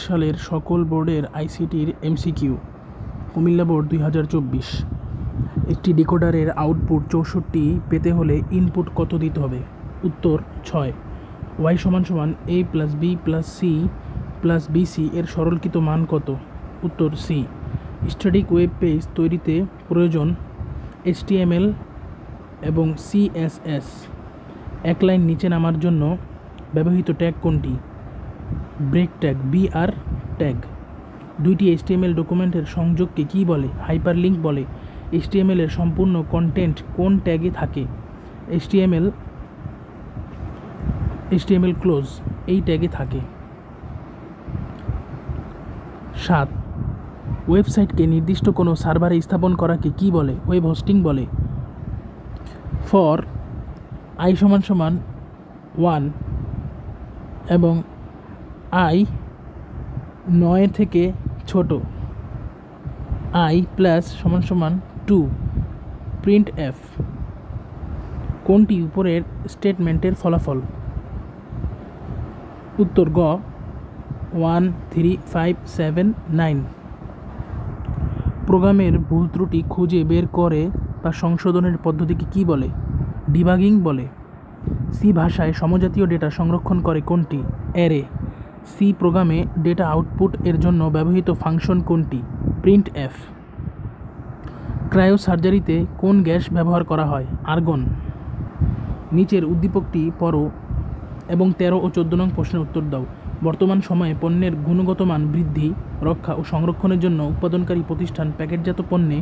সালের সকল বোর্ডের আইসিটির এমসিকিউ। কুমিল্লা বোর্ড 2024। একটি ডিকোডারের আউটপুট 64 পেতে হলে ইনপুট কত দিতে হবে? উত্তর 6। y = a + b + c + bc এর সরলীকৃত মান কত? উত্তর c। স্ট্যাটিক ওয়েব পেজ তৈরিতে প্রয়োজন HTML এবং CSS। এক লাইন নিচে নামার জন্য ব্যবহৃত ট্যাগ কোনটি? Break tag, BR tag. দুইটি HTML ডকুমেন্টের সংযোগকে কী বলে? হাইপারলিঙ্ক বলে। HTML এর সম্পূর্ণ কন্টেন্ট কোন ট্যাগে থাকে? HTML ক্লোজ এই ট্যাগে থাকে। 7। ওয়েবসাইটকে নির্দিষ্ট কোনো সার্ভারে স্থাপন করাকে কী বলে? ওয়েব হোস্টিং বলে। ফর i = 1 এবং i 9 থেকে ছোট, i + 2, printf কোনটি উপরের স্টেটমেন্টের ফলাফল? উত্তর গ 1, 3, 5, 7, 9। প্রোগ্রামের ভুল ত্রুটি খুঁজে বের করে বা সংশোধনের পদ্ধতিকে কী বলে? ডিবাগিং বলে। সি ভাষায় সমজাতীয় ডেটা সংরক্ষণ করে কোনটি? অ্যারে। সি প্রোগ্রামে ডেটা আউটপুট এর জন্য ব্যবহৃত ফাংশন কোনটি? printf। ক্রায়োসার্জারিতে কোন গ্যাস ব্যবহার করা হয়? আর্গন। নিচের উদ্দীপকটি পড়ো এবং 13 ও 14 নং প্রশ্নের উত্তর দাও। বর্তমান সময়ে পণ্যের গুণগত মান বৃদ্ধি, রক্ষা ও সংরক্ষণের জন্য উৎপাদনকারী প্রতিষ্ঠান প্যাকেটজাত পণ্যে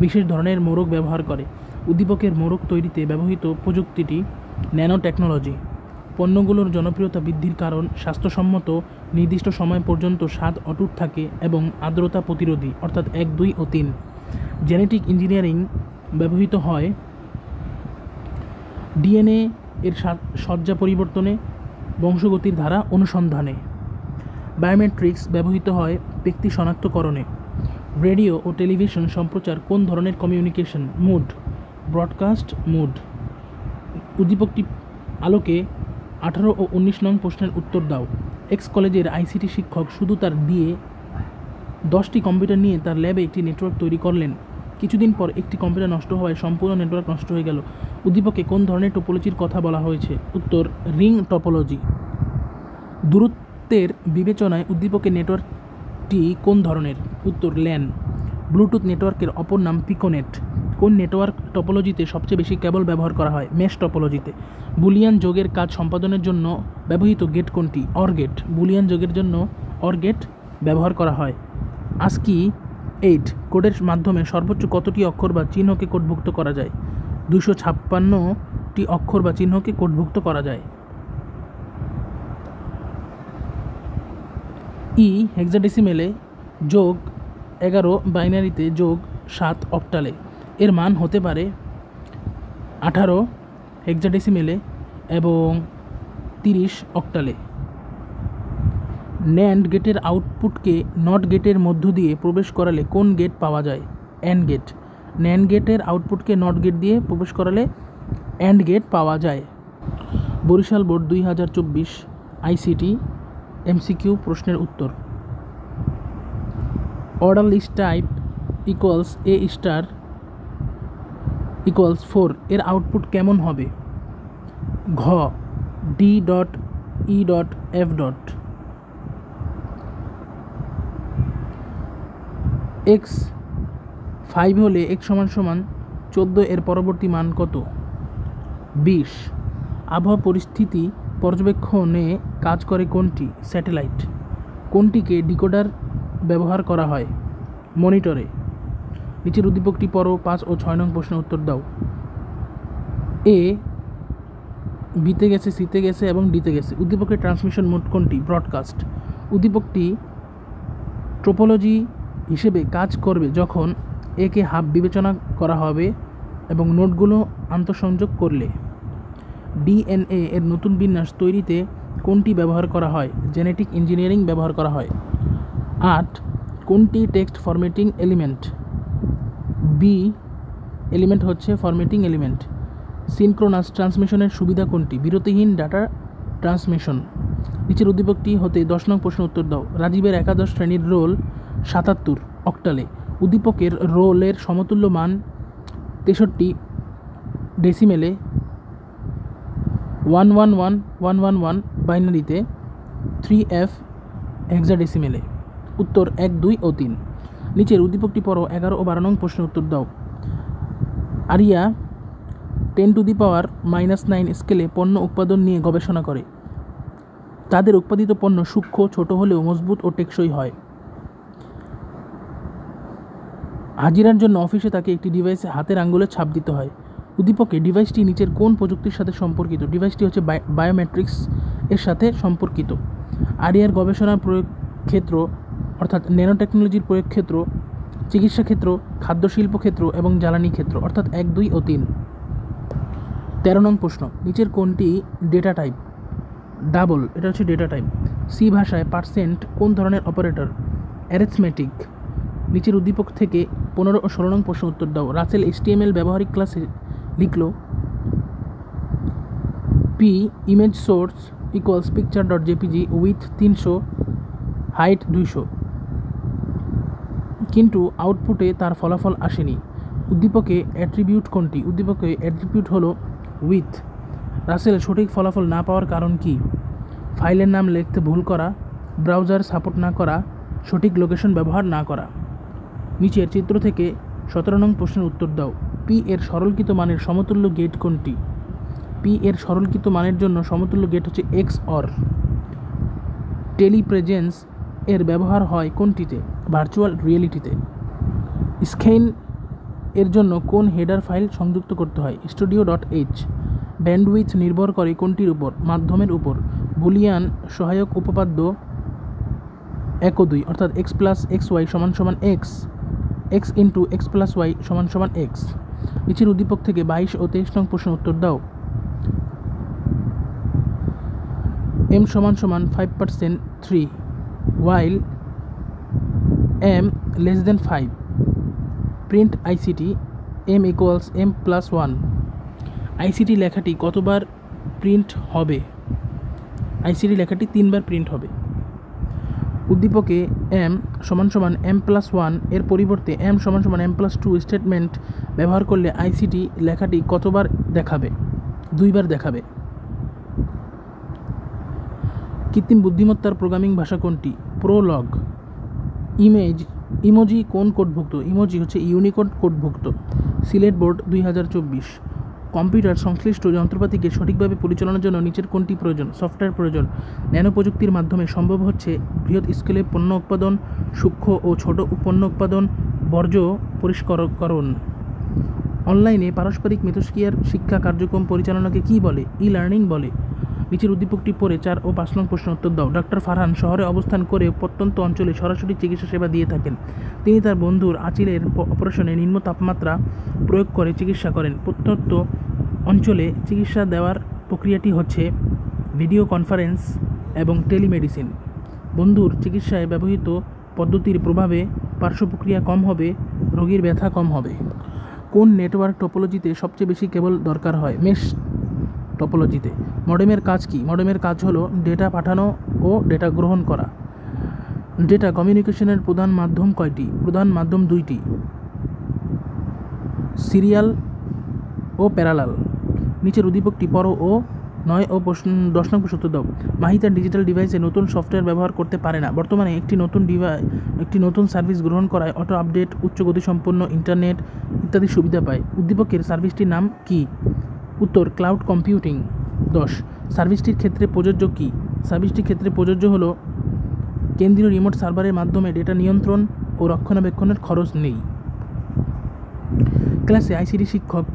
বিশেষ ধরনের মোড়ক ব্যবহার করে। উদ্দীপকের মোড়ক তৈরিতে ব্যবহৃত প্রযুক্তিটি ন্যানো টেকনোলজি। পণ্যগুলোর জনপ্রিয়তা বৃদ্ধির কারণ স্বাস্থ্যসম্মত, নির্দিষ্ট সময় পর্যন্ত স্বাদ অটুট থাকে এবং আর্দ্রতা প্রতিরোধী, অর্থাৎ 1, 2 ও 3। জেনেটিক ইঞ্জিনিয়ারিং ব্যবহৃত হয় DNA এর সজ্জা পরিবর্তনে, বংশগতির ধারা অনুসন্ধানে। বায়োমেট্রিক্স ব্যবহৃত হয় ব্যক্তি শনাক্তকরণে। রেডিও ও টেলিভিশন সম্প্রচার কোন ধরনের কমিউনিকেশন? Mode, broadcast mode. উদ্দীপকটি আলোকে 18 ও 19 নং প্রশ্নের উত্তর দাও। এক্স কলেজের আইসিটি শিক্ষক শুধু তার দিয়ে 10টি কম্পিউটার নিয়ে তার ল্যাবে একটি নেটওয়ার্ক তৈরি করলেন। কিছুদিন পর একটি কম্পিউটার নষ্ট হওয়ায় সম্পূর্ণ নেটওয়ার্ক নষ্ট হয়ে গেল। উদ্দীপকে কোন ধরনের টপোলজির কথা বলা হয়েছে? উত্তর রিং টপোলজি। দূরত্বের বিবেচনায় উদ্দীপকের নেটওয়ার্কটি কোন ধরনের? উত্তর ল্যান। ব্লুটুথ নেটওয়ার্কের অপর নাম পিকোনেট। কোন নেটওয়ার্ক টপোলজিতে সবচেয়ে বেশি কেবল ব্যবহার করা হয়? মেশ টপোলজিতে। বুলিয়ান যোগের কাজ সম্পাদনের জন্য ব্যবহৃত গেট কোনটি? Or gate. বুলিয়ান যোগের জন্য অর গেট ব্যবহার করা হয়। ASCII 8 কোডের মাধ্যমে সর্বোচ্চ কতটি অক্ষর বা চিহ্নকে কোডভুক্ত করা যায়? 256টি অক্ষর বা চিহ্নকে কোডভুক্ত করা যায়। হেক্সাডেসিমেলে যোগ 11, বাইনারিতে যোগ 7 অক্টালে। এর মান হতে পারে 18 হেক্সাডেসিমেলে এবং 30 অক্টালে। ন্যান্ড গেটের আউটপুটকে নট গেটের মধ্য দিয়ে প্রবেশ করালে কোন গেট পাওয়া যায়? And get. ন্যান্ড গেটের আউটপুটকে নট গেট দিয়ে প্রবেশ করালে অ্যান্ড গেট পাওয়া যায়। বরিশাল বোর্ড 2024 আইসিটি এমসিকিউ প্রশ্নের উত্তর। অর্ডার লিস্ট টাইপ = A* = 4 এর আউটপুট কেমন হবে? ঘ D.E.F. x 5 হলে x = 14 এর পরবর্তী মান কত? 20। আবহাওয়া পরিস্থিতি পর্যবেক্ষণে কাজ করে কোনটি? স্যাটেলাইট। কোনটিকে ডিকোডার ব্যবহার করা হয়? মনিটরে। নিচের উদ্দীপকটি পড়ো, 5 ও 6 নং প্রশ্নের উত্তর দাও। A বিতে গেছে, সিতে গেছে এবং ডিতে গেছে। উদ্দীপকের ট্রান্সমিশন মোড কোনটি? ব্রডকাস্ট। উদ্দীপকটি ট্রোপোলজি হিসেবে কাজ করবে যখন একে হাফ বিবেচনা করা হবে এবং নোডগুলো আন্তঃসংযোগ করলে। DNA এর নতুন বিন্যাস তৈরিতে কোনটি ব্যবহার করা হয়? জেনেটিক ইঞ্জিনিয়ারিং ব্যবহার করা হয়। 8 কোনটি text formatting element? B element হচ্ছে ফরম্যাটিং এলিমেন্ট। সিনক্রোনাস ট্রান্সমিশনের সুবিধা কোনটি? বিরতিহীন ডাটা ট্রান্সমিশন। নিচের উদ্দীপকটি হতে 10 নং প্রশ্ন উত্তর দাও। রাজীবের একাদশ শ্রেণীর রোল 77 অক্টালে। উদ্দীপকের রোলের সমতুল্য মান 63 ডেসিমেলে, 111111 বাইনারিতে, 3F হেক্সাডেসিমেলে। উত্তর 1, 2 ও 3। নিচের উদ্দীপকটি পড়ো। 11 ও 12 নং প্রশ্ন উত্তর দাও। আরিয়া 10⁻⁻9 স্কেলে পণ্য উৎপাদন নিয়ে গবেষণা করে। তাদের উৎপাদিত পণ্য সূক্ষ্ম, ছোট হলেও মজবুত ও টেকসই হয়। হাজিরার জন্য অফিসে তাকে একটি ডিভাইসে হাতের আঙ্গুলের ছাপ দিতে হয়। উদ্দীপকে ডিভাইসটি নিচের কোন প্রযুক্তির সাথে সম্পর্কিত? ডিভাইসটি হচ্ছে বায়োমেট্রিক্স এর সাথে সম্পর্কিত। আরিয়ার গবেষণার প্রয়োগ ক্ষেত্র অর্থাৎ ন্যানো টেকনোলজির প্রয়োগ ক্ষেত্র, চিকিৎসা ক্ষেত্র, খাদ্য শিল্প ক্ষেত্র এবং জ্বালানি ক্ষেত্র, অর্থাৎ 1, 2 ও 3। 13 নং প্রশ্ন, নিচের কোনটি ডেটা টাইপ? ডাবল, এটা হচ্ছে ডেটা টাইপ। সি ভাষায় পার্সেন্ট কোন ধরনের অপারেটর? অ্যারিথমেটিক। নিচের উদ্দীপক থেকে 15 ও 16 নং প্রশ্ন উত্তর দাও। রাসেল HTML ব্যবহারিক ক্লাসে লিখল p image source equals picture.jpg with 300 height 200, কিন্তু আউটপুটে তার ফলাফল আসেনি। উদ্দীপকে অ্যাট্রিবিউট কোনটি? উদ্দীপকে অ্যাট্রিবিউট হলো উইথ। রাসেল সঠিক ফলাফল না পাওয়ার কারণ কি? ফাইলের নাম লিখতে ভুল করা, ব্রাউজার সাপোর্ট না করা, সঠিক লোকেশন ব্যবহার না করা। নিচের চিত্র থেকে 17 নং প্রশ্নের উত্তর দাও। পি এর সরলীকৃত মানের সমতুল্য গেট কোনটি? পি এর সরলীকৃত মানের জন্য সমতুল্য গেট হচ্ছে XOR। টেলিপ্রেজেন্স এর ব্যবহার হয় কোনটিতে? ভার্চুয়াল রিয়েলিটিতে। স্কেইন এর জন্য কোন হেডার ফাইল সংযুক্ত করতে হয়? studio.h। ব্যান্ডউইথ নির্ভর করে কোনটির উপর? মাধ্যমের উপর। বুলিয়ান সহায়ক উপপাদ্য 1 ও 2 অর্থাৎ x + xy = x, x × x + y = x। নিচের উদ্দীপক থেকে 22 ও 23 নং প্রশ্ন উত্তর দাও। m = 5% 3 while m < 5। Print ICT m = m+1। ICT লেখাটি কতবার প্রিন্ট হবে? ICT লেখাটি 3 বার প্রিন্ট হবে। উদ্দীপকে m = m+1 এর পরিবর্তে m = m+2 স্টেটমেন্ট ব্যবহার করলে ICT লেখাটি কতবার দেখাবে? 2 বার দেখাবে। কৃত্রিম বুদ্ধিমত্তার প্রোগ্রামিং ভাষা কোনটি? প্রোলগ। ইমোজি কোন কোডভুক্ত? ইমোজি হচ্ছে ইউনিকোড কোডভুক্ত। সিলেট বোর্ড 2024। কম্পিউটার সংশ্লিষ্ট যন্ত্রপাতিকে সঠিকভাবে পরিচালনার জন্য নিচের কোনটি প্রয়োজন? সফটওয়্যার প্রয়োজন। ন্যানো প্রযুক্তির মাধ্যমে সম্ভব হচ্ছে বৃহৎ স্কেলে পণ্য উৎপাদন, সূক্ষ্ম ও ছোট পণ্য উৎপাদন, বর্জ্য পরিষ্কারকরণ। অনলাইনে পারস্পরিক মিথস্ক্রিয়ার শিক্ষা কার্যক্রম পরিচালনাকে কী বলে? ই-লার্নিং বলে। নিচের উদ্দীপকটি পড়ে 4 ও 5 নং প্রশ্ন উত্তর দাও। ডক্টর ফারহান শহরে অবস্থান করে প্রত্যন্ত অঞ্চলে সরাসরি চিকিৎসা সেবা দিয়ে থাকেন। তিনি তার বন্ধুর আঁচিলের অপারেশনে নিম্ন তাপমাত্রা প্রয়োগ করে চিকিৎসা করেন। প্রত্যন্ত অঞ্চলে চিকিৎসা দেওয়ার প্রক্রিয়াটি হচ্ছে ভিডিও কনফারেন্স এবং টেলিমেডিসিন। বন্ধুর চিকিৎসায় ব্যবহৃত পদ্ধতির প্রভাবে পার্শ্ব প্রক্রিয়া কম হবে, রোগীর ব্যথা কম হবে। কোন নেটওয়ার্ক টপোলজিতে সবচেয়ে বেশি কেবল দরকার হয়? মেশ টপোলজিতে। মডেমের কাজ কি? মডেমের কাজ হলো ডেটা পাঠানো ও ডেটা গ্রহণ করা। ডেটা কমিউনিকেশনের প্রধান মাধ্যম কয়টি? প্রধান মাধ্যম 2টি, সিরিয়াল ও প্যারালাল। নিচের উদ্দীপকটি পড়ো ও 9 ও 10 নং প্রশ্ন উত্তর দাও। মাহি তার ডিজিটাল ডিভাইসে নতুন সফটওয়্যার ব্যবহার করতে পারে না। বর্তমানে একটি নতুন সার্ভিস গ্রহণ করায় অটো আপডেট, উচ্চ গতিসম্পন্ন ইন্টারনেট ইত্যাদি সুবিধা পায়। উদ্দীপকের সার্ভিসটির নাম কি? উত্তর ক্লাউড কম্পিউটিং। 10 সার্ভিসটির ক্ষেত্রে প্রযোজ্য কি? সার্ভিসটির ক্ষেত্রে প্রযোজ্য হলো কেন্দ্রীয় রিমোট সার্ভারের মাধ্যমে ডেটা নিয়ন্ত্রণ ও রক্ষণাবেক্ষণের খরচ নেই। ক্লাসে ICT শিক্ষক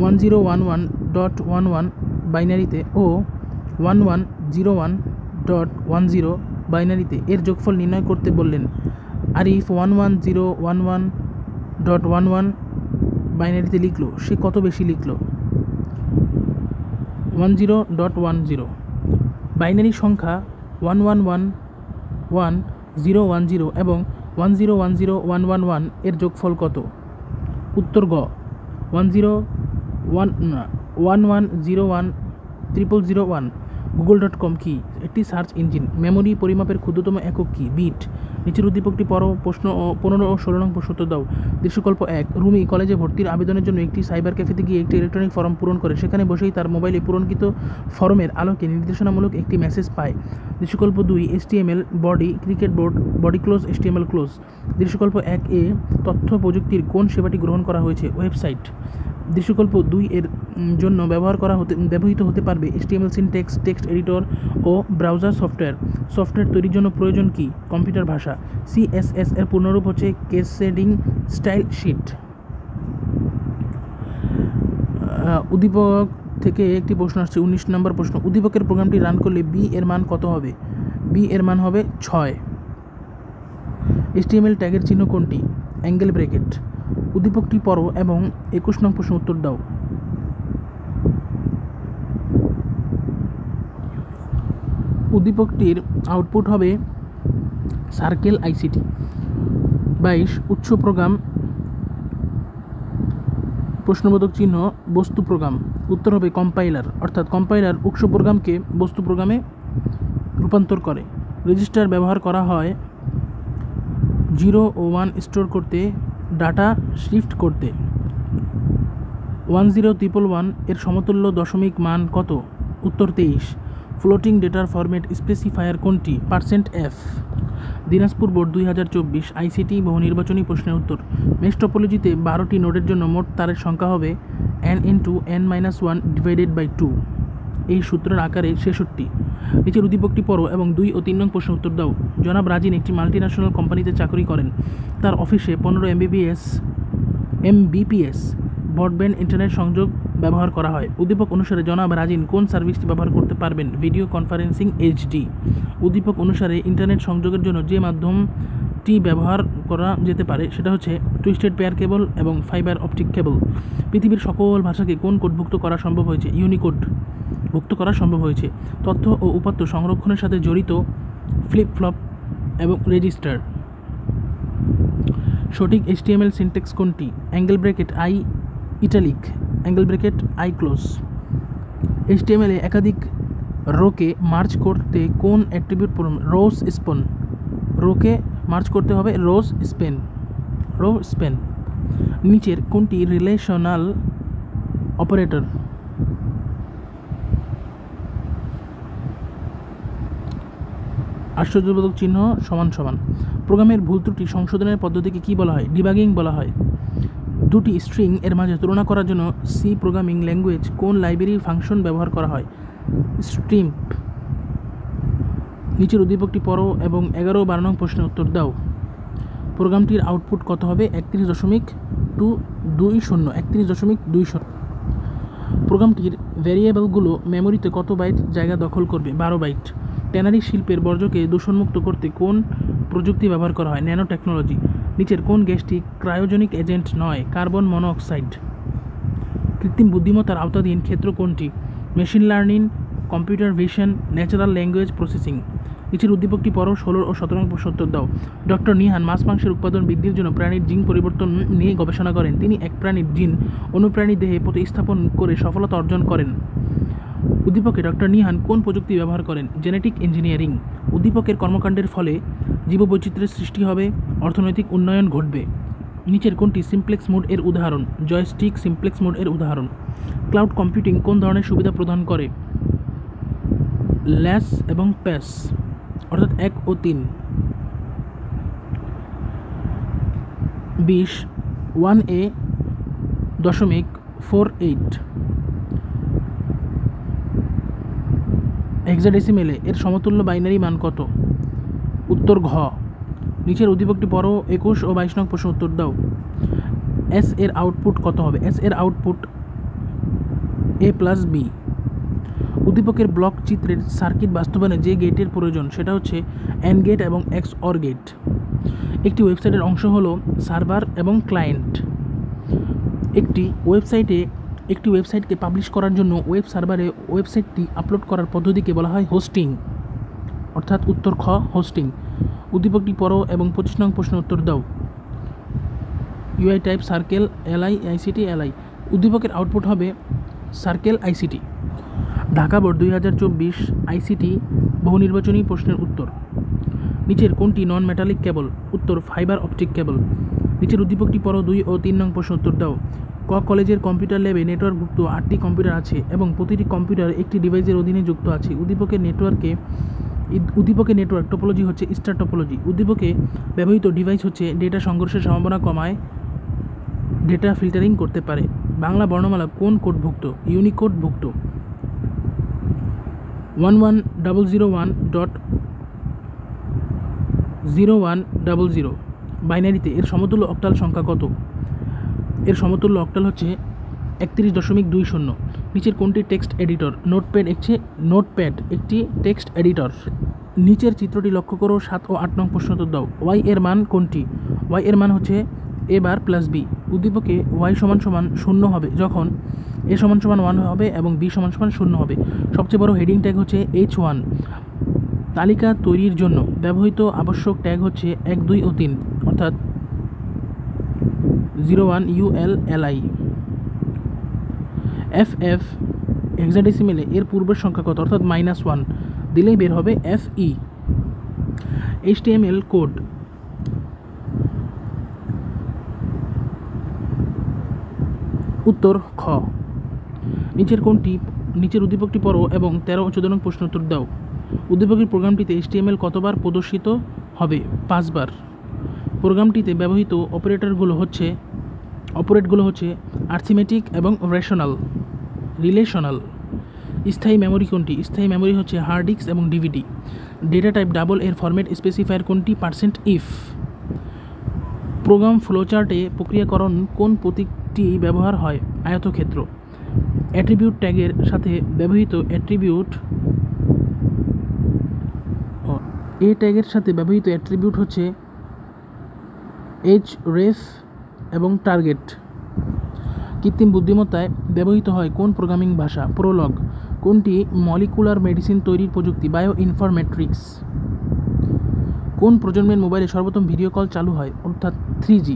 1011.11 বাইনারিতে ও 1101.10 বাইনারিতে এর যোগফল নির্ণয় করতে বললেন। আরিফ 11011.11 বাইনারিতে লিখল, সে কত বেশি লিখল? 10.10। বাইনারি সংখ্যা 1111.010 এবং 1010.111 এর যোগফল কত? উত্তর গ 1101 0001। google.com কি? একটি সার্চ ইঞ্জিন। মেমোরি পরিমাপের ক্ষুদ্রতম একক কি? বিট। নিচের উদ্দীপকটি পড়ো, প্রশ্ন 15 ও 16 নং প্রশ্ন উত্তর দাও। দৃশ্যকল্প 1। রুমি কলেজে ভর্তির আবেদনের জন্য একটি সাইবার ক্যাফেতে গিয়ে একটি ইলেকট্রনিক ফর্ম পূরণ করে সেখানে বসেই তার মোবাইলে পূরণকৃত ফর্মের আলোকে নির্দেশনামূলক একটি মেসেজ পায়। দৃশ্যকল্প 2। HTML body cricket board body close HTML close. দৃশ্যকল্প 1 এ তথ্য প্রযুক্তির কোন সেবাটি গ্রহণ করা হয়েছে? ওয়েবসাইট। দৃশ্যকল্প 2 এর জন্য ব্যবহৃত হতে পারবে HTML সিনট্যাক্স, টেক্সট এডিটর ও ব্রাউজার সফটওয়্যার। সফটওয়্যার তৈরির জন্য প্রয়োজন কি? কম্পিউটার ভাষা। CSS এর পূর্ণরূপ হচ্ছে ক্যাসকেডিং স্টাইল শিট। উদ্দীপক থেকে একটি প্রশ্ন আসছে, 19 নম্বর প্রশ্ন। উদ্দীপকের প্রোগ্রামটি রান করলে b এর মান কত হবে? b এর মান হবে 6। HTML ট্যাগের চিহ্ন কোনটি? Angle bracket. উদ্দীপকটি পড়ো এবং 21 নং প্রশ্ন উত্তর দাও। উদ্দীপকটির আউটপুট হবে সার্কেল ICT। 22 উৎস প্রোগ্রাম প্রশ্নবোধক চিহ্ন বস্তু প্রোগ্রাম। উত্তর হবে কম্পাইলার, অর্থাৎ কম্পাইলার উৎস প্রোগ্রামকে বস্তু প্রোগ্রামে রূপান্তর করে। রেজিস্টার ব্যবহার করা হয় 0 ও 1 স্টোর করতে, ডাটা শিফট করতে। 10111 এর সমতুল্য দশমিক মান কত? উত্তর 23। ফ্লোটিং ডেটার ফরম্যাট স্পেসিফায়ার কোনটি? %f। দিনাজপুর বোর্ড 2024 ICT বহু নির্বাচনী প্রশ্নের উত্তর। মেশ টপোলজিতে 12টি নোডের জন্য মোট তারের সংখ্যা হবে n × n-1 / 2। এই সূত্রের আকারে 66। নিচের উদ্দীপকটি পড়ো এবং 2 ও 3 নং প্রশ্ন উত্তর দাও। জনাব রাজিন একটি মাল্টিন্যাশনাল কোম্পানিতে চাকরি করেন। তার অফিসে 15 Mbps ব্রডব্যান্ড ইন্টারনেট সংযোগ ব্যবহার করা হয়। উদ্দীপক অনুসারে জনাব রাজিন কোন সার্ভিসটি ব্যবহার করতে পারবেন? Video conferencing HD। উদ্দীপক অনুসারে ইন্টারনেট সংযোগের জন্য যে মাধ্যমটি ব্যবহার করা যেতে পারে সেটা হচ্ছে টুইস্টেড পেয়ার কেবল এবং ফাইবার অপটিক কেবল। পৃথিবীর সকল ভাষাকে কোন কোডভুক্ত করা সম্ভব হয়েছে? ইউনিকোড ভুক্ত করা সম্ভব হয়েছে। তথ্য ও উপাত্ত সংরক্ষণের সাথে জড়িত ফ্লিপ ফ্লপ এবং রেজিস্টার। সঠিক HTML সিনট্যাক্স কোনটি? Angle bracket I italic, angle bracket I close. HTML এ একাধিক রোকে মার্জ করতে কোন অ্যাট্রিবিউট রোজ স্পেন। রোকে মার্জ করতে হবে রো স্পেন। নিচের কোনটি রিলেশনাল অপারেটর? আশ্চর্যবোধক চিহ্ন সমান সমান। প্রোগ্রামের ভুল ত্রুটি সংশোধনের পদ্ধতিকে কী বলা হয়? ডিবাগিং বলা হয়। দুটি স্ট্রিং এর মাঝে তুলনা করার জন্য সি প্রোগ্রামিং ল্যাঙ্গুয়েজ কোন লাইব্রেরির ফাংশন ব্যবহার করা হয়? স্ট্রিম্প। নিচের উদ্দীপকটি পড়ো এবং 11 ও 12 নং প্রশ্নের উত্তর দাও। প্রোগ্রামটির আউটপুট কত হবে? 31.20। প্রোগ্রামটির ভ্যারিয়েবলগুলো মেমোরিতে কত বাইট জায়গা দখল করবে? 12 বাইট। ট্যানারি শিল্পের বর্জ্যকে দূষণমুক্ত করতে কোন প্রযুক্তি ব্যবহার করা হয়? Nano technology. নিচের কোন গ্যাসটি ক্রায়োজেনিক এজেন্ট নয়? Carbon monoxide. কৃত্রিম বুদ্ধিমত্তার আওতাধীন ক্ষেত্র কোনটি? Machine learning, computer vision, natural language processing. নিচের উদ্দীপকটি পড়ো, 16 ও 17 নং প্রশ্ন উত্তর দাও। ডক্টর নিহান মাছ মাংসের উৎপাদন বৃদ্ধির জন্য প্রাণীর জিন পরিবর্তন নিয়ে গবেষণা করেন। তিনি এক প্রাণীর জিন অনুপ্রাণী দেহে প্রতিস্থাপন করে সফলতা অর্জন করেন। উদ্দীপকে ডক্টর নিহান কোন প্রযুক্তি ব্যবহার করেন? Genetic engineering. উদ্দীপকের কর্মকাণ্ডের ফলে জীববৈচিত্র্যের সৃষ্টি হবে, অর্থনৈতিক উন্নয়ন ঘটবে। নিচের কোনটি সিমপ্লেক্স মোড এর উদাহরণ? জয়স্টিক সিমপ্লেক্স মোড এর উদাহরণ। ক্লাউড কম্পিউটিং কোন ধরনের সুবিধা প্রদান করে? ল্যাস এবং প্যাস, অর্থাৎ 1 ও 3। 20 1A.48 হেক্সাডেসিমেলে এর সমতুল্য বাইনারি মান কত? উত্তর ঘ। নিচের উদ্দীপকটি পড়ো, 21 ও 22 নং প্রশ্ন উত্তর দাও। S এর আউটপুট কত হবে? S এর আউটপুট A+B। উদ্দীপকের ব্লক চিত্রের সার্কিট বাস্তবায়নে যে গেটের প্রয়োজন সেটা হচ্ছে AND গেট এবং XOR গেট। একটি ওয়েবসাইটের অংশ হলো সার্ভার এবং ক্লায়েন্ট। একটি ওয়েবসাইটকে পাবলিশ করার জন্য ওয়েব সার্ভারে ওয়েবসাইটটি আপলোড করার পদ্ধতিকে বলা হয় হোস্টিং, অর্থাৎ উত্তর খ হোস্টিং। উদ্দীপকটি পড়ো এবং 25 নং প্রশ্নের উত্তর দাও। UI type circle LI ICT LI। উদ্দীপকের আউটপুট হবে circle ICT। Dhaka board 2024 ICT বহু নির্বাচনী প্রশ্নের উত্তর। নিচের কোনটি নন মেটালিক কেবল? উত্তর ফাইবার অপটিক কেবল। নিচের উদ্দীপকটি পড়ো 2 ও 3 নং প্রশ্ন উত্তর দাও। ক কলেজের কম্পিউটার ল্যাবে নেটওয়ার্কভুক্ত 8টি কম্পিউটার আছে এবং প্রতিটি কম্পিউটার একটি ডিভাইসের অধীনে যুক্ত আছে। উদ্দীপকের নেটওয়ার্ক টোপোলজি হচ্ছে স্টার টোপোলজি। উদ্দীপকে ব্যবহৃত ডিভাইস হচ্ছে ডেটা সংঘর্ষের সম্ভাবনা কমায়, ডেটা ফিল্টারিং করতে পারে। বাংলা বর্ণমালা কোন কোডভুক্ত? ইউনিকোডভুক্ত। 11001.0100। বাইনারিতে এর সমতুল্য অক্টাল সংখ্যা কত? এর সমতুল্য অক্টাল হচ্ছে 31.20। নিচের কোনটি টেক্সট এডিটর? নোটপ্যাড একটি টেক্সট এডিটর। নিচের চিত্রটি লক্ষ্য করো, 7 ও 8 নং প্রশ্ন উত্তর দাও। ওয়াই এর মান কোনটি? ওয়াই এর মান হচ্ছে a বার প্লাস b। উদ্দীপকে y সমান 0 হবে যখন a সমান 1 হবে এবং b সমান 0 হবে। সবচেয়ে বড় হেডিং ট্যাগ হচ্ছে H1। তালিকা তৈরির জন্য ব্যবহৃত আবশ্যক ট্যাগ হচ্ছে 1, 2 ও 3, অর্থাৎ 01 ULLI। FF হেক্সাডেসিমেলে এর পূর্বের সংখ্যা কত? অর্থাৎ -1 দিলেই বের হবে FE। HTML code. উত্তর খ। নিচের উদ্দীপকটি পড়ো এবং 13 ও 14 নং প্রশ্ন উত্তর দাও। উদ্দীপকের প্রোগ্রামটিতে HTML কতবার প্রদর্শিত হবে? 5 বার। প্রোগ্রামটিতে ব্যবহৃত অপারেটরগুলো হচ্ছে আর্থমেটিক এবং রিলেশনাল। স্থায়ী মেমরি কোনটি? স্থায়ী মেমরি হচ্ছে হার্ড ডিস্ক এবং DVD। ডেটা টাইপ ডাবল এর ফরম্যাট স্পেসিফায়ার কোনটি? %if। প্রোগ্রাম ফ্লোচার্টে প্রক্রিয়াকরণ কোন প্রতীকটি ব্যবহার হয়? আয়তক্ষেত্র। অ্যাট্রিবিউট ট্যাগের সাথে ব্যবহৃত অ্যাট্রিবিউট হচ্ছে href এবং টার্গেট। কৃত্রিম বুদ্ধিমত্তায় ব্যবহৃত হয় কোন প্রোগ্রামিং ভাষা? প্রোলগ। কোনটি মলিকুলার মেডিসিন তৈরির প্রযুক্তি? Bio informatics. কোন প্রজন্মের মোবাইলে সর্বপ্রথম ভিডিও কল চালু হয়? অর্থাৎ 3G।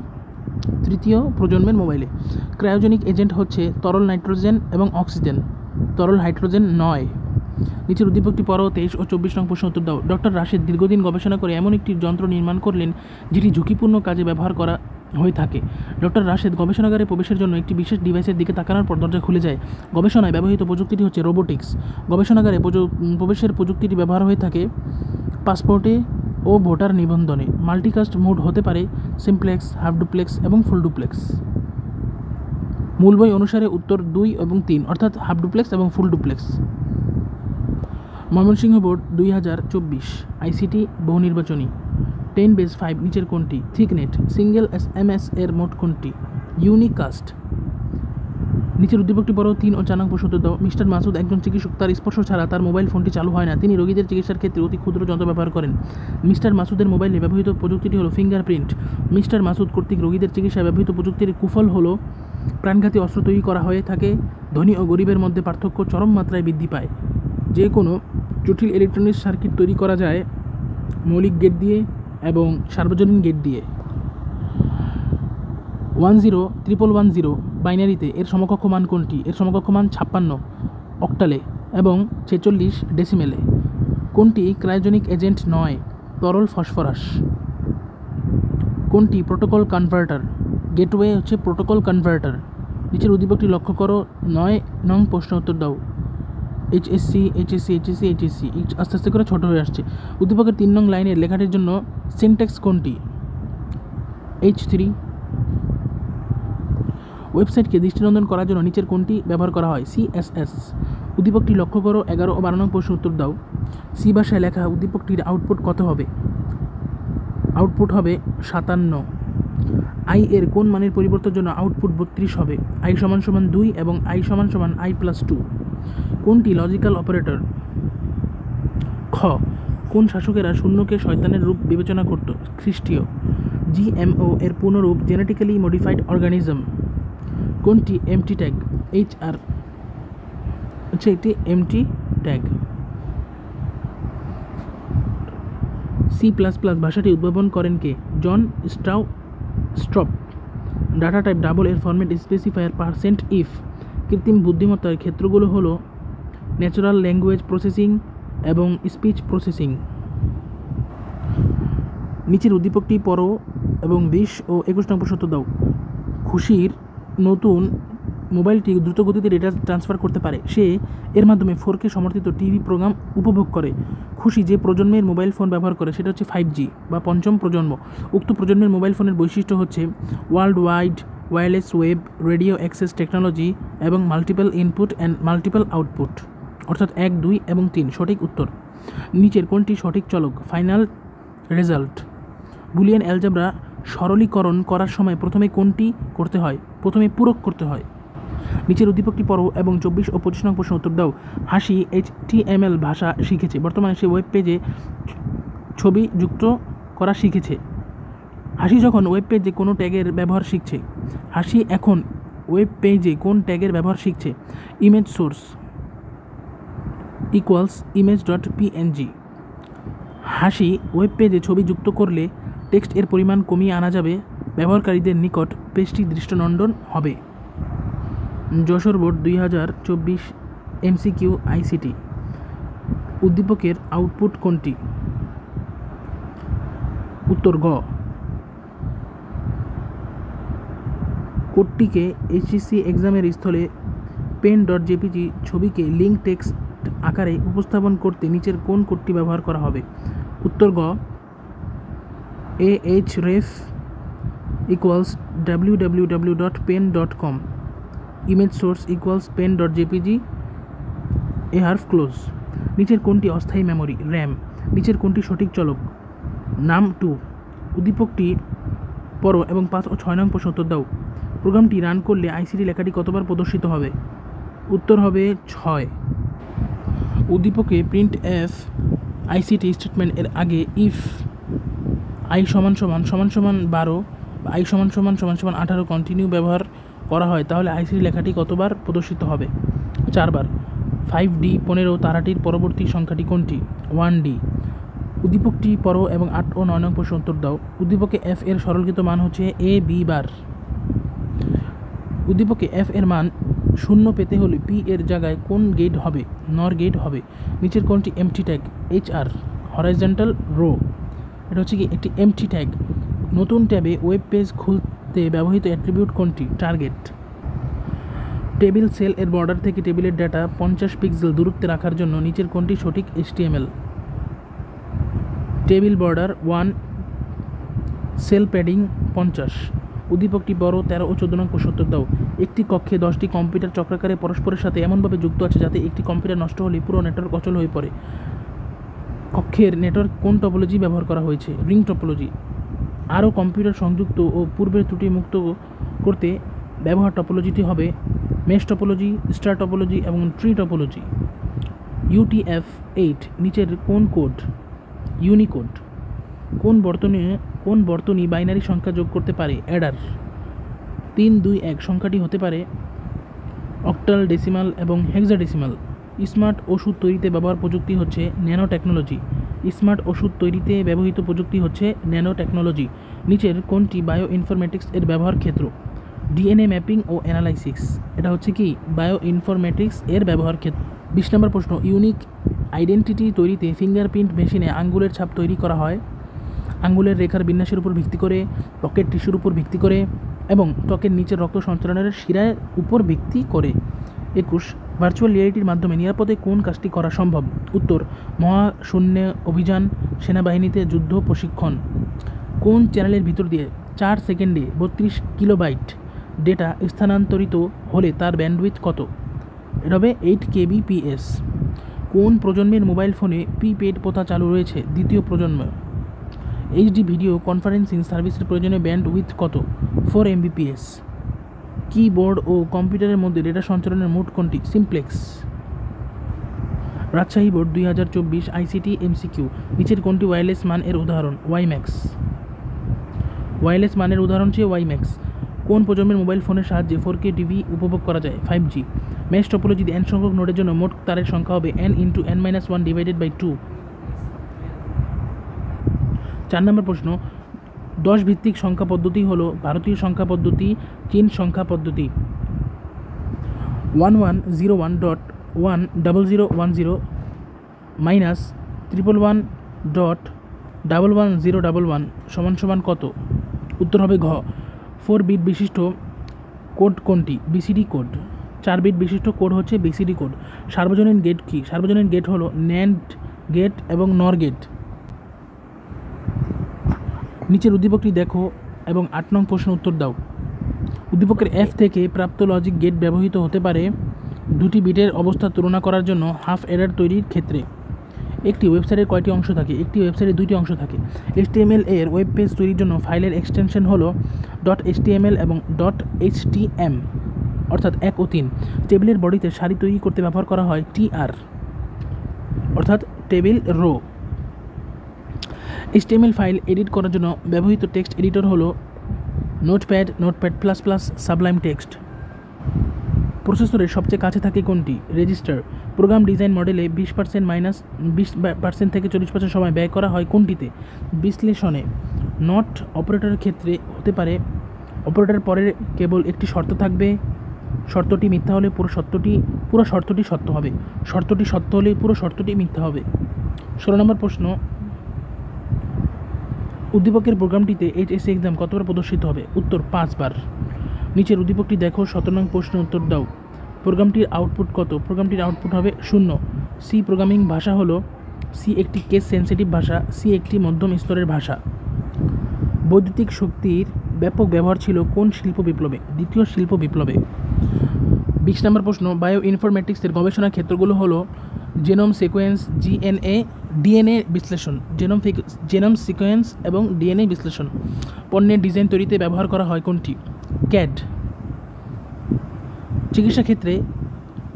তৃতীয় প্রজন্মের মোবাইলে। ক্রায়োজেনিক এজেন্ট হচ্ছে তরল নাইট্রোজেন এবং অক্সিজেন, তরল হাইড্রোজেন নয়। নিচের উদ্দীপকটি পড়ো, 23 ও 24 নং প্রশ্ন উত্তর দাও। ডক্টর রাশেদ দীর্ঘদিন গবেষণা করে এমন একটি যন্ত্র নির্মাণ করলেন যেটি ঝুঁকিপূর্ণ কাজে ব্যবহার করা হয়ে থাকে। ডক্টর রাশেদ গবেষণাগারে প্রবেশের জন্য একটি বিশেষ ডিভাইসের দিকে তাকানোর পর দরজা খুলে যায়। গবেষণায় ব্যবহৃত প্রযুক্তিটি হচ্ছে রোবোটিক্স। গবেষণাগারে প্রবেশের প্রযুক্তিটি ব্যবহার হয়ে থাকে পাসপোর্টে ও ভোটার নিবন্ধনে। মাল্টিকাস্ট মোড হতে পারে সিমপ্লেক্স, হাফ ডুপ্লেক্স এবং ফুল ডুপ্লেক্স। মূল বই অনুসারে উত্তর 2 এবং 3, অর্থাৎ হাফ ডুপ্লেক্স এবং full duplex. Mymensingh board 2024 ICT বহু নির্বাচনী। 10/5 নিচের কোনটি? থিকনেট। সিঙ্গেল SMS এর মোট কোনটি? ইউনিকাস্ট। নিচের উদ্দীপকটি পড়ো, 3 ও 4 নং প্রশ্ন উত্তর দাও। মিস্টার মাসুদ একজন চিকিৎসক। তার স্পর্শ ছাড়া তার মোবাইল ফোনটি চালু হয় না। তিনি রোগীদের চিকিৎসার ক্ষেত্রে অতি ক্ষুদ্র যন্ত্র ব্যবহার করেন। মিস্টার মাসুদের মোবাইলে ব্যবহৃত প্রযুক্তিটি হলো ফিঙ্গারপ্রিন্ট। মিস্টার মাসুদ কর্তৃক রোগীদের চিকিৎসায় ব্যবহৃত প্রযুক্তির কুফল হলো প্রাণঘাতী অস্ত্র তৈরি করা হয়ে থাকে। ধনী ও গরিবের মধ্যে পার্থক্য চরম মাত্রায় বৃদ্ধি পায়। যে কোনো জটিল ইলেকট্রনিক্স সার্কিট তৈরি করা যায় মৌলিক গেট দিয়ে এবং সার্বজনীন গেট দিয়ে। 101110 বাইনারিতে এর সমকক্ষ মান কোনটি? এর সমকক্ষ মান 56 অক্টালে এবং 46 ডেসিমেলে। কোনটি ক্রায়োজেনিক এজেন্ট নয়? তরল ফসফরাস। কোনটি প্রোটোকল কনভার্টার? গেটওয়ে হচ্ছে প্রোটোকল কনভার্টার। নিচের উদ্দীপকটি লক্ষ্য করো, 9 নং প্রশ্ন উত্তর দাও। HSC আস্তে আস্তে করে ছোট হয়ে আসছে। উদ্দীপকের 3 নং লাইনের লেখাটির জন্য সিনট্যাক্স কোনটি? H3। ওয়েবসাইটকে দৃষ্টিনন্দন করার জন্য নিচের কোনটি ব্যবহার করা হয়? CSS। উদ্দীপকটি লক্ষ্য করো, 11 ও 12 নং প্রশ্ন উত্তর দাও। C ভাষায় লেখা উদ্দীপকটির আউটপুট কত হবে? আউটপুট হবে 57। I এর কোন মানের পরিবর্তনের জন্য আউটপুট 32 হবে? I = 2 এবং I = I+2। কোনটি লজিক্যাল অপারেটর? খ। কোন শাসকেরা শূন্যকে শয়তানের রূপ বিবেচনা করত? খ্রিস্টীয়। GMO এর পূর্ণরূপ জেনেটিক্যালি মডিফাইড অর্গানিজম। কোনটি এমটি ট্যাগ? HR হচ্ছে একটি এমটি ট্যাগ। C++ ভাষাটি উদ্ভাবন করেন কে? জন স্ট্রপ। ডাটা টাইপ ডাবল এর ফরম্যাট স্পেসিফায়ার %if। কৃত্রিম বুদ্ধিমত্তার ক্ষেত্রগুলো হলো ন্যাচারাল ল্যাঙ্গুয়েজ প্রসেসিং এবং স্পিচ প্রসেসিং। নিচের উদ্দীপকটি পড়ো এবং 20 ও 21 নং প্রশ্ন উত্তর দাও। খুশির নতুন মোবাইলটি দ্রুতগতিতে ডেটা ট্রান্সফার করতে পারে। সে এর মাধ্যমে 4K সমর্থিত টিভি প্রোগ্রাম উপভোগ করে। খুশি যে প্রজন্মের মোবাইল ফোন ব্যবহার করে সেটা হচ্ছে 5G বা পঞ্চম প্রজন্ম। উক্ত প্রজন্মের মোবাইল ফোনের বৈশিষ্ট্য হচ্ছে world wide wireless web radio access technology এবং multiple input and multiple output, অর্থাৎ 1, 2 এবং 3 সঠিক উত্তর। নিচের কোনটি সঠিক চলক? Final result. বুলিয়ান অ্যালজেব্রা সরলীকরণ করার সময় প্রথমে কোনটি করতে হয়? প্রথমে পূরক করতে হয়। নিচের উদ্দীপকটি পড়ো এবং 24 ও 25 নং প্রশ্ন উত্তর দাও। হাসি HTML ভাষা শিখেছে। বর্তমানে সে ওয়েব পেজে ছবি যুক্ত করা শিখেছে। হাসি যখন ওয়েব পেজে কোনো ট্যাগের ব্যবহার শিখছে। হাসি এখন ওয়েব পেজে কোন ট্যাগের ব্যবহার শিখছে? Image source equals image.png। হাসি ওয়েব পেজে ছবি যুক্ত করলে টেক্সট এর পরিমাণ কমিয়ে আনা যাবে, ব্যবহারকারীদের নিকট পেজটি দৃষ্টিনন্দন হবে। Jessore board 2024 MCQ ICT। উদ্দীপকের আউটপুট কোনটি? উত্তর গ। কোডটিকে HCC এক্সামের স্থলে pen.jpg ছবিকে লিঙ্ক টেক্সট আকারে উপস্থাপন করতে নিচের কোন কোডটি ব্যবহার করা হবে? উত্তর গ। ahref equals www.pen.com, image source equals pen.jpg, ahref close। নিচের কোনটি অস্থায়ী মেমরি? র্যাম। নিচের কোনটি সঠিক চলক? নাম 2। উদ্দীপকটি পড়ো এবং 5 ও 6 নং প্রশ্ন উত্তর দাও। প্রোগ্রামটি রান করলে ICT লেখাটি কতবার প্রদর্শিত হবে? উত্তর হবে 6। উদ্দীপকে প্রিন্ট এফ ICT স্টেটমেন্ট এর আগে ইফ i = 12 বা i = 18 কন্টিনিউ ব্যবহার করা হয় তাহলে ICT লেখাটি কতবার প্রদর্শিত হবে? 4 বার। 5D 15 তারাটির পরবর্তী সংখ্যাটি কোনটি? 1D। উদ্দীপকটি পড়ো এবং 8 ও 9 নং প্রশ্ন উত্তর দাও। উদ্দীপকে f এর সরলীকৃত মান হচ্ছে a/b বার। উদ্দীপকে f এর মান 0 পেতে হলে p এর জায়গায় কোন গেট হবে? নর গেট হবে। নিচের কোনটি empty tag? HR horizontal row. এটা হচ্ছে কি একটি এমটি ট্যাগ। নতুন ট্যাবে ওয়েব পেজ খুলতে ব্যবহৃত অ্যাট্রিবিউট কোনটি? টার্গেট। টেবিল সেল এর বর্ডার থেকে টেবিলের ডেটা 50 পিক্সেল দূরত্বে রাখার জন্য নিচের কোনটি সঠিক HTML? Table border 1, sell padding 50। উদ্দীপকটি বড় 13 ও 14 নং প্রশ্ন উত্তর দাও। একটি কক্ষে 10টি কম্পিউটার চক্রাকারে পরস্পরের সাথে এমনভাবে যুক্ত আছে যাতে একটি কম্পিউটার নষ্ট হলে পুরো নেটওয়ার্ক অচল হয়ে পড়ে। কক্ষের নেটওয়ার্ক কোন টপোলজি ব্যবহার করা হয়েছে? Ring topology. আরও কম্পিউটার সংযুক্ত ও পূর্বের ত্রুটি মুক্ত করতে ব্যবহার টপোলজিটি হবে মেশ টপোলজি, স্টার টপোলজি এবং ট্রি টপোলজি। UTF-8 নিচের কোন কোড? ইউনিকোড। কোন বর্তনী বাইনারি সংখ্যা যোগ করতে পারে? অ্যাডার। 321 সংখ্যাটি হতে পারে অক্টাল, ডেসিমাল এবং হেক্সাডেসিমাল। স্মার্ট ওষুধ তৈরিতে ব্যবহার প্রযুক্তি হচ্ছে ন্যানো টেকনোলজি। স্মার্ট ওষুধ তৈরিতে ব্যবহৃত প্রযুক্তি হচ্ছে ন্যানো টেকনোলজি। নিচের কোনটি বায়ো ইনফরমেটিক্স এর ব্যবহার ক্ষেত্র? DNA ম্যাপিং ও অ্যানালাইসিস। এটা হচ্ছে কি বায়ো ইনফরমেটিক্স এর ব্যবহার ক্ষেত্র। 20 নম্বর প্রশ্ন। ইউনিক আইডেন্টিটি তৈরিতে ফিঙ্গারপ্রিন্ট মেশিনে আঙ্গুলের ছাপ তৈরি করা হয় আঙ্গুলের রেখার বিন্যাসের উপর ভিত্তি করে, ত্বকের টিস্যুর উপর ভিত্তি করে এবং ত্বকের নিচের রক্ত সঞ্চালনের শিরার উপর ভিত্তি করে। 21 ভার্চুয়াল রিয়ালিটির মাধ্যমে নিরাপদে কোন কাজটি করা সম্ভব? উত্তর মহাশূন্য অভিযান, সেনাবাহিনীতে যুদ্ধ প্রশিক্ষণ। কোন চ্যানেলের ভিতর দিয়ে 4 সেকেন্ডে 32 কিলোবাইট ডেটা স্থানান্তরিত হলে তার ব্যান্ডউইথ কত? এটা হবে 8 kbps। কোন প্রজন্মের মোবাইল ফোনে প্রিপেড প্রথা চালু রয়েছে? দ্বিতীয় প্রজন্ম। HD ভিডিও কনফারেন্সিং সার্ভিসের প্রয়োজনীয় ব্যান্ডউইথ কত? 4 Mbps। কিবোর্ড ও কম্পিউটারের মধ্যে ডেটা সঞ্চালনের মোড কোনটি? Simplex. Rajshahi board 2024 ICT MCQ নিচের কোনটি ওয়্যারলেস মান এর উদাহরণ? WiMAX। ওয়্যারলেস মানের উদাহরণ হচ্ছে WiMAX। কোন প্রজন্মের মোবাইল ফোনের সাহায্যে 4K টিভি উপভোগ করা যায়? 5G। মেশ টপোলজিতে n সংখ্যক নোডের জন্য মোট তারের সংখ্যা হবে n × n-1 / 2। 4 নম্বর প্রশ্ন। 10 ভিত্তিক সংখ্যা পদ্ধতি হলো ভারতীয় সংখ্যা পদ্ধতি, চীন সংখ্যা পদ্ধতি। 1101 10010 মাইনাস 111.11011 সমান সমান কত? উত্তর হবে ঘ 4 বিট বিশিষ্ট কোড কোনটি? BCD code. 4 বিট বিশিষ্ট কোড হচ্ছে বিসিডি কোড। সার্বজনীন গেট কি? সার্বজনীন গেট হলো ন্যান্ড গেট এবং নর গেট। নিচের উদ্দীপকটি দেখো এবং 8 নং প্রশ্নের উত্তর দাও। উদ্দীপকের এফ থেকে প্রাপ্ত লজিক গেট ব্যবহৃত হতে পারে দুটি বিটের অবস্থা তুলনা করার জন্য হাফ এরর তৈরির ক্ষেত্রে। একটি ওয়েবসাইটের কয়টি অংশ থাকে? একটি ওয়েবসাইটে দুইটি অংশ থাকে। HTML এর ওয়েব পেজ তৈরির জন্য ফাইলের এক্সটেনশন হলো .html এবং .htm অর্থাৎ 1 ও 3। টেবিলের বডিতে সারি তৈরি করতে ব্যবহার করা হয় tr অর্থাৎ table row. HTML file edit করার জন্য ব্যবহৃত টেক্সট এডিটর হলো notepad, notepad plus plus, Sublime text. প্রসেসরের সবচেয়ে কাছে থাকে কোনটি? রেজিস্টার। প্রোগ্রাম ডিজাইন মডেলে 20% মাইনাস 20% থেকে 40% সময় ব্যয় করা হয় কোনটিতে? বিশ্লেষণে। নট অপারেটরের ক্ষেত্রে হতে পারে অপারেটর পরে কেবল একটি শর্ত থাকবে, শর্তটি মিথ্যা হলে পুরো শর্তটি সত্য হবে, শর্তটি সত্য হলে পুরো শর্তটি মিথ্যা হবে। 16 নম্বর প্রশ্ন, উদ্দীপকের প্রোগ্রামটিতে HSC এক্সাম কতবার প্রদর্শিত হবে? উত্তর 5 বার। নিচের উদ্দীপকটি দেখো, 17 নং প্রশ্নের উত্তর দাও। প্রোগ্রামটির আউটপুট কত? প্রোগ্রামটির আউটপুট হবে 0। সি প্রোগ্রামিং ভাষা হলো সি একটি কেস সেন্সিটিভ ভাষা, সি একটি মধ্যম স্তরের ভাষা। বৈদ্যুতিক শক্তির ব্যাপক ব্যবহার ছিল কোন শিল্প বিপ্লবে? দ্বিতীয় শিল্প বিপ্লবে। 20 নম্বর প্রশ্ন, বায়ো ইনফরমেটিক্সের গবেষণার ক্ষেত্রগুলো হলো জেনোম সিকোয়েন্স, ডিএনএ বিশ্লেষণ, জেনোম সিকোয়েন্স এবং ডিএনএ বিশ্লেষণ। পণ্যের ডিজাইন তৈরিতে ব্যবহার করা হয় কোনটি? ক্যাড। চিকিৎসা ক্ষেত্রে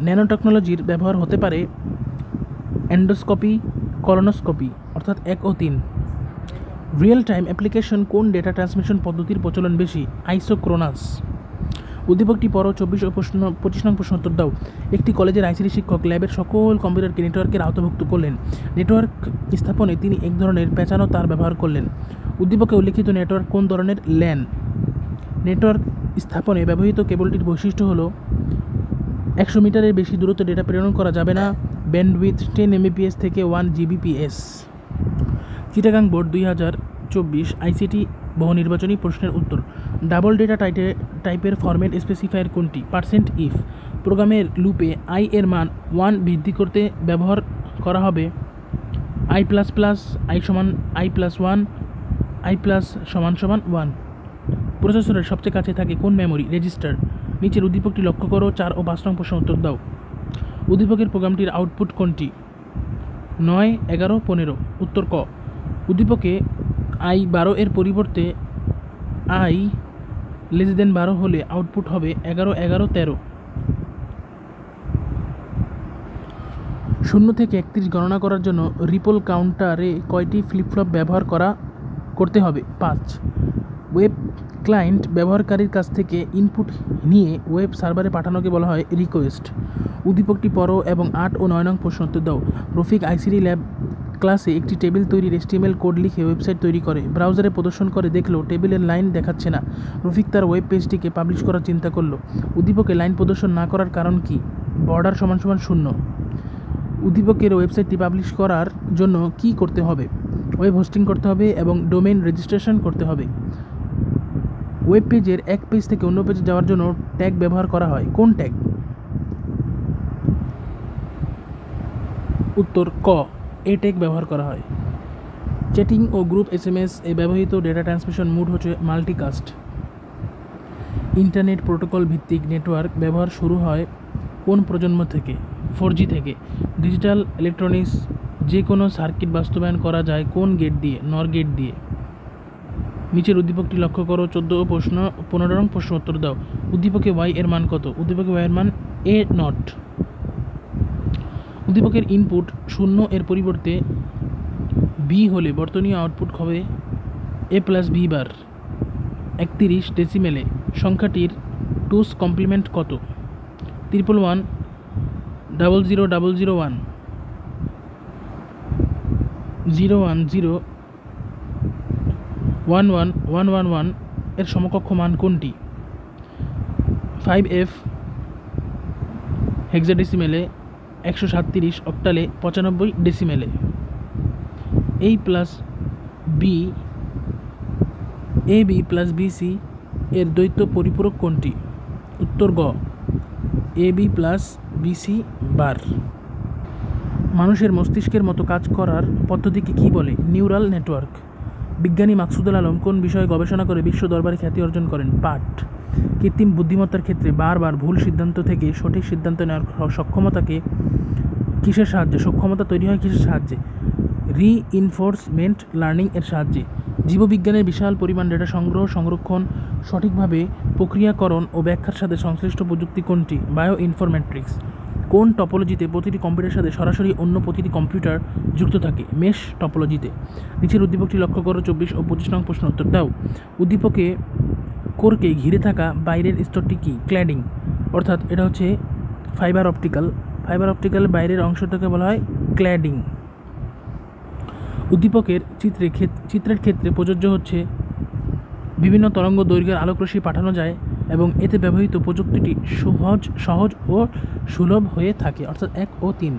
ন্যানোটেকনোলজির ব্যবহার হতে পারে এন্ডোস্কোপি, কলোনোস্কোপি অর্থাৎ 1 ও 3। রিয়েল টাইম অ্যাপ্লিকেশন কোন ডেটা ট্রান্সমিশন পদ্ধতির প্রচলন বেশি? আইসোক্রোনাস। উদ্দীপকটি পড়ো, 24 ও 25 নং প্রশ্ন উত্তর দাও। একটি কলেজের আইসিটি শিক্ষক ল্যাবের সকল কম্পিউটারকে নেটওয়ার্কের আওতাভুক্ত করলেন। নেটওয়ার্ক স্থাপনে তিনি এক ধরনের পেঁচানো তার ব্যবহার করলেন। উদ্দীপকে উল্লিখিত নেটওয়ার্ক কোন ধরনের? ল্যান। নেটওয়ার্ক স্থাপনে ব্যবহৃত কেবলটির বৈশিষ্ট্য হলো 100 মিটারের বেশি দূরত্ব ডেটা প্রেরণ করা যাবে না, ব্যান্ডউইথ 10 Mbps থেকে 1 Gbps। চিটাগাং বোর্ড 2024 আইসিটি বহু নির্বাচনী প্রশ্নের উত্তর। ডাবল ডেটা টাইপের ফরম্যাট স্পেসিফায়ার কোনটি? %if। প্রোগ্রামের লুপে i এর মান 1 বৃদ্ধি করতে ব্যবহার করা হবে i++, i সমান i+1, i+ সমান 1। প্রসেসরের সবচেয়ে কাছে থাকে কোন মেমোরি? রেজিস্টার। নিচের উদ্দীপকটি লক্ষ্য করো, 4 ও 5 নং প্রশ্ন উত্তর দাও। উদ্দীপকের প্রোগ্রামটির আউটপুট কোনটি? 9, 11, 15। উত্তর ক। উদ্দীপকে i12 এর পরিবর্তে i<12 হলে আউটপুট হবে 11, 11, 13। 0 থেকে 31 গণনা করার জন্য রিপল কাউন্টারে কয়টি ফ্লিপ-ফ্লপ ব্যবহার করতে হবে? 5। ওয়েব ক্লায়েন্ট ব্যবহারকারীর কাছ থেকে ইনপুট নিয়ে ওয়েব সার্ভারে পাঠানোকে বলা হয় রিকোয়েস্ট। উদ্দীপকটি পড়ো এবং 8 ও 9 নং প্রশ্ন উত্তর দাও। রফিক আইসিটি ল্যাব ক্লাসে একটি টেবিল তৈরির HTML কোড লিখে ওয়েবসাইট তৈরি করে। ব্রাউজারে প্রদর্শন করে দেখলো টেবিলের লাইন দেখাচ্ছে না। রফিক তার ওয়েব পেজটিকে পাবলিশ করার চিন্তা করলো। উদ্দীপকে লাইন প্রদর্শন না করার কারণ কি? বর্ডার সমান 0। উদ্দীপকের ওয়েবসাইটটি পাবলিশ করার জন্য কি করতে হবে? ওয়েব হোস্টিং করতে হবে এবং ডোমেইন রেজিস্ট্রেশন করতে হবে। ওয়েব পেজের এক পেজ থেকে অন্য পেজে যাওয়ার জন্য ট্যাগ ব্যবহার করা হয়। কোন ট্যাগ? উত্তর ক, এ ট্যাগ ব্যবহার করা হয়। চ্যাটিং ও গ্রুপ SMS এ ব্যবহৃত ডেটা ট্রান্সমিশন মোড হচ্ছে মাল্টিকাস্ট। ইন্টারনেট প্রোটোকল ভিত্তিক নেটওয়ার্ক ব্যবহার শুরু হয় কোন প্রজন্ম থেকে? 4G থেকে। ডিজিটাল ইলেকট্রনিক্স যে কোনো সার্কিট বাস্তবায়ন করা যায় কোন গেট দিয়ে? নর গেট দিয়ে। নিচের উদ্দীপকটি লক্ষ্য করো, 14 ও 15 নং প্রশ্ন উত্তর দাও। উদ্দীপকে y এর মান কত? উদ্দীপকে y এর মান a0। উদ্দীপকের ইনপুট 0 এর পরিবর্তে b হলে বর্তনীয় আউটপুট হবে a+b বার। 31 ডেসিমেলে সংখ্যাটির 2's কমপ্লিমেন্ট কত? 111, 00001, 010, 11111 এর সমকক্ষ মান কোনটি? 5f হেক্সাডেসিমেলে 137 অক্টালে 95 ডেসিমেলে। এই plus B A B plus BC এর দ্বৈত পরিপূরক কোনটি? উত্তর গ এ বি প্লাস বিসি বার। মানুষের মস্তিষ্কের মতো কাজ করার পদ্ধতিকে কী বলে? Neural network. বিজ্ঞানী মাকসুদুল আলম কোন বিষয়ে গবেষণা করে বিশ্ব দরবারে খ্যাতি অর্জন করেন? পাট। কৃত্রিম বুদ্ধিমত্তার ক্ষেত্রে বারবার ভুল সিদ্ধান্ত থেকে সঠিক সিদ্ধান্ত নেওয়ার সক্ষমতাকে কিসের সাহায্যে সক্ষমতা তৈরি হয় কিসের সাহায্যে? রিইনফোর্সমেন্ট লার্নিং এর সাহায্যে। জীববিজ্ঞানের বিশাল পরিমাণ ডেটা সংগ্রহ, সংরক্ষণ, সঠিকভাবে প্রক্রিয়াকরণ ও ব্যাখ্যার সাথে সংশ্লিষ্ট প্রযুক্তি কোনটি? Bio informatics. কোন টপোলজিতে প্রতিটি কম্পিউটারের সাথে সরাসরি অন্য প্রতিটি কম্পিউটার যুক্ত থাকে? মেশ টপোলজিতে। নিচের উদ্দীপকটি লক্ষ্য করো, 24 ও 25 নং প্রশ্ন উত্তর দাও। উদ্দীপকে কোরকে ঘিরে থাকা বাইরের স্তরটি কি? ক্ল্যাডিং, অর্থাৎ এটা হচ্ছে ফাইবার অপটিক্যাল বাইরের অংশটাকে বলা হয় ক্ল্যাডিং। উদ্দীপকের চিত্রের ক্ষেত্রে প্রযোজ্য হচ্ছে বিভিন্ন তরঙ্গ দৈর্ঘ্যের আলোকরশ্মি পাঠানো যায় এবং এতে ব্যবহৃত প্রযুক্তিটি সহজ ও সুলভ হয়ে থাকে, অর্থাৎ 1 ও 3।